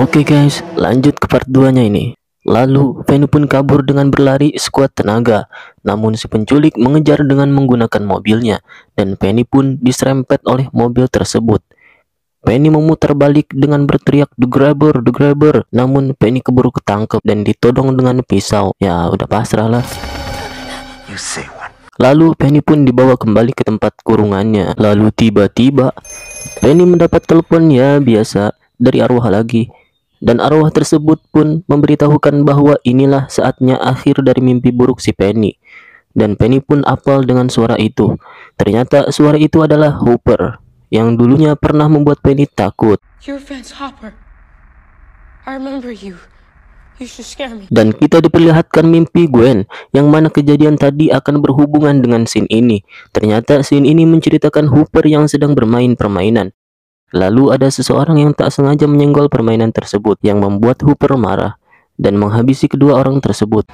Oke guys, lanjut ke part 2 nya ini. Lalu Penny pun kabur dengan berlari sekuat tenaga. Namun si penculik mengejar dengan menggunakan mobilnya, dan Penny pun diserempet oleh mobil tersebut. Penny memutar balik dengan berteriak the grabber, the grabber. Namun Penny keburu ketangkep dan ditodong dengan pisau. Ya udah pasrah lah. Lalu Penny pun dibawa kembali ke tempat kurungannya. Lalu tiba-tiba Penny mendapat telepon ya biasa dari arwah lagi. Dan arwah tersebut pun memberitahukan bahwa inilah saatnya akhir dari mimpi buruk si Penny. Dan Penny pun apal dengan suara itu. Ternyata suara itu adalah Hooper, yang dulunya pernah membuat Penny takut. You're Vance Hopper. I remember you. You should scare me. Dan kita diperlihatkan mimpi Gwen, yang mana kejadian tadi akan berhubungan dengan scene ini. Ternyata scene ini menceritakan Hooper yang sedang bermain permainan. Lalu ada seseorang yang tak sengaja menyenggol permainan tersebut, yang membuat Hooper marah dan menghabisi kedua orang tersebut.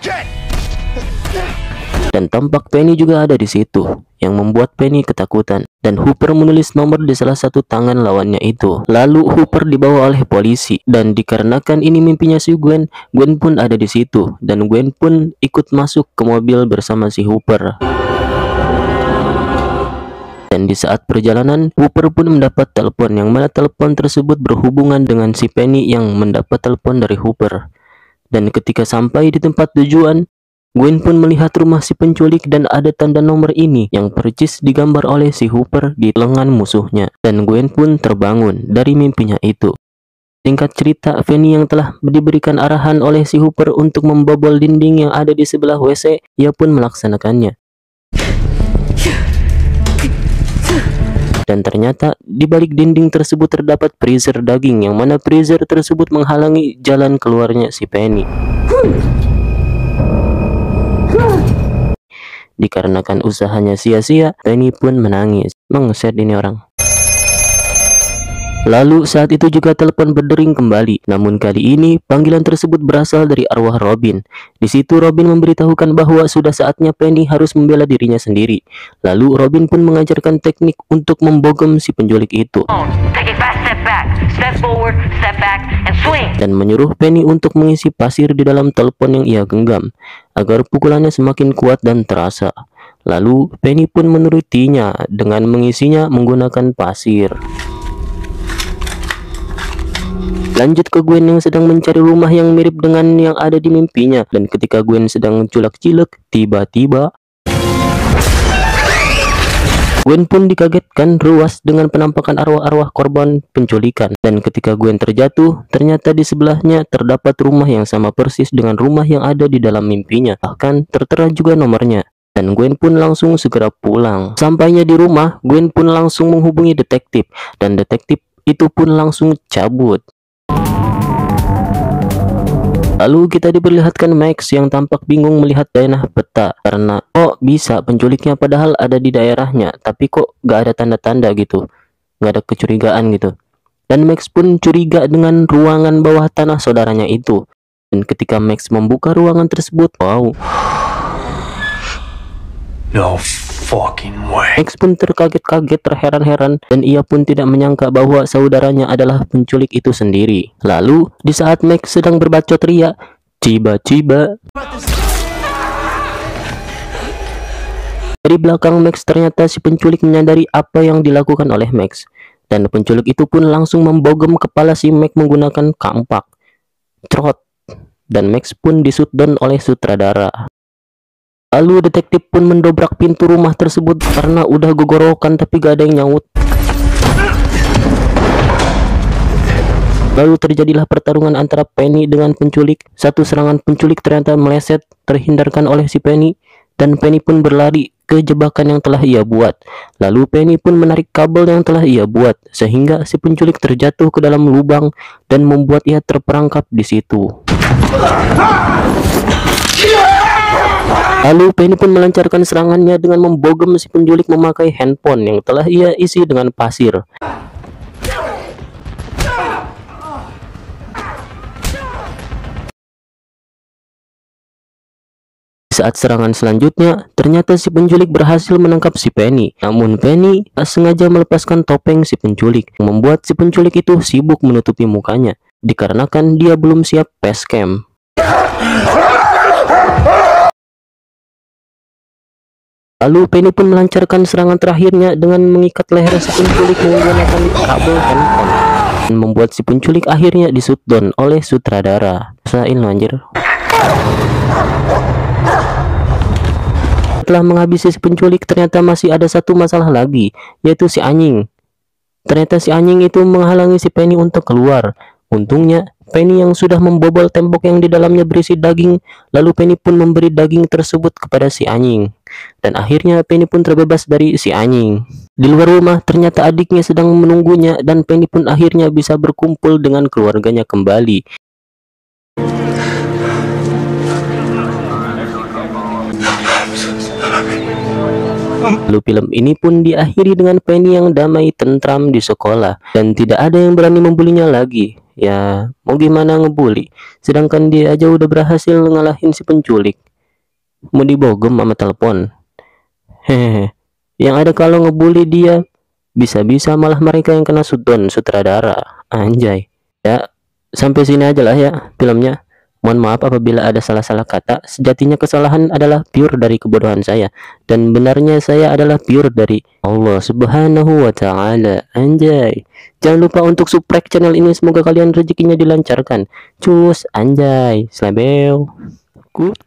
Dan tampak Penny juga ada di situ, yang membuat Penny ketakutan. Dan Hooper menulis nomor di salah satu tangan lawannya itu. Lalu Hooper dibawa oleh polisi, dan dikarenakan ini mimpinya si Gwen, Gwen pun ada di situ, dan Gwen pun ikut masuk ke mobil bersama si Hooper. Dan di saat perjalanan, Hooper pun mendapat telepon, yang mana telepon tersebut berhubungan dengan si Penny yang mendapat telepon dari Hooper. Dan ketika sampai di tempat tujuan, Gwen pun melihat rumah si penculik dan ada tanda nomor ini yang percis digambar oleh si Hooper di lengan musuhnya. Dan Gwen pun terbangun dari mimpinya itu. Singkat cerita, Penny yang telah diberikan arahan oleh si Hooper untuk membobol dinding yang ada di sebelah WC, ia pun melaksanakannya. Dan ternyata di balik dinding tersebut terdapat freezer daging, yang mana freezer tersebut menghalangi jalan keluarnya si Penny. Dikarenakan usahanya sia-sia, Penny pun menangis. Mengset ini orang. Lalu saat itu juga telepon berdering kembali. Namun kali ini panggilan tersebut berasal dari arwah Robin. Di situ Robin memberitahukan bahwa sudah saatnya Penny harus membela dirinya sendiri. Lalu Robin pun mengajarkan teknik untuk membogem si penculik itu. Dan menyuruh Penny untuk mengisi pasir di dalam telepon yang ia genggam, agar pukulannya semakin kuat dan terasa. Lalu Penny pun menurutinya dengan mengisinya menggunakan pasir. Lanjut ke Gwen yang sedang mencari rumah yang mirip dengan yang ada di mimpinya. Dan ketika Gwen sedang culak-cilek, tiba-tiba Gwen pun dikagetkan ruas dengan penampakan arwah-arwah korban penculikan. Dan ketika Gwen terjatuh, ternyata di sebelahnya terdapat rumah yang sama persis dengan rumah yang ada di dalam mimpinya. Bahkan tertera juga nomornya. Dan Gwen pun langsung segera pulang. Sampainya di rumah, Gwen pun langsung menghubungi detektif. Dan detektif itu pun langsung cabut. Lalu kita diperlihatkan Max yang tampak bingung melihat daerah peta, karena kok bisa penculiknya padahal ada di daerahnya, tapi kok gak ada tanda-tanda gitu, gak ada kecurigaan gitu. Dan Max pun curiga dengan ruangan bawah tanah saudaranya itu. Dan ketika Max membuka ruangan tersebut, wow, no fucking way. Max pun terkaget-kaget, terheran-heran, dan ia pun tidak menyangka bahwa saudaranya adalah penculik itu sendiri. Lalu di saat Max sedang berbacot ria, tiba-tiba dari belakang Max ternyata si penculik menyadari apa yang dilakukan oleh Max. Dan penculik itu pun langsung membogem kepala si Max menggunakan kampak. Trot. Dan Max pun disutdown oleh sutradara. Lalu detektif pun mendobrak pintu rumah tersebut karena udah gogorokan tapi gak ada yang nyaut. Lalu terjadilah pertarungan antara Penny dengan penculik. Satu serangan penculik ternyata meleset, terhindarkan oleh si Penny. Dan Penny pun berlari ke jebakan yang telah ia buat. Lalu Penny pun menarik kabel yang telah ia buat, sehingga si penculik terjatuh ke dalam lubang dan membuat ia terperangkap di situ. Lalu Penny pun melancarkan serangannya dengan membogem si penculik memakai handphone yang telah ia isi dengan pasir. saat serangan selanjutnya, ternyata si penculik berhasil menangkap si Penny. Namun Penny tak sengaja melepaskan topeng si penculik, membuat si penculik itu sibuk menutupi mukanya, dikarenakan dia belum siap facecam. Lalu Penny pun melancarkan serangan terakhirnya dengan mengikat leher si penculik menggunakan kabel handphone, dan membuat si penculik akhirnya di-shutdown oleh sutradara. Rasain lo anjir. Setelah menghabisi si penculik, ternyata masih ada satu masalah lagi, yaitu si anjing. Ternyata si anjing itu menghalangi si Penny untuk keluar. Untungnya, Penny yang sudah membobol tembok yang di dalamnya berisi daging, lalu Penny pun memberi daging tersebut kepada si anjing. Dan akhirnya Penny pun terbebas dari si anjing. Di luar rumah, ternyata adiknya sedang menunggunya, dan Penny pun akhirnya bisa berkumpul dengan keluarganya kembali. Lalu film ini pun diakhiri dengan Penny yang damai tentram di sekolah, dan tidak ada yang berani membulinya lagi. Ya, mau gimana ngebully, sedangkan dia aja udah berhasil ngalahin si penculik. Mau dibogem sama telepon. Hehehe. Yang ada kalau ngebully dia, bisa-bisa malah mereka yang kena shutdown sutradara. Anjay. Ya, sampai sini aja lah ya filmnya. Mohon maaf apabila ada salah-salah kata. Sejatinya kesalahan adalah pure dari kebodohan saya, dan benarnya saya adalah pure dari Allah Subhanahu wa Ta'ala. Anjay. Jangan lupa untuk subscribe channel ini. Semoga kalian rezekinya dilancarkan. Cus, anjay. Slabel. Kut.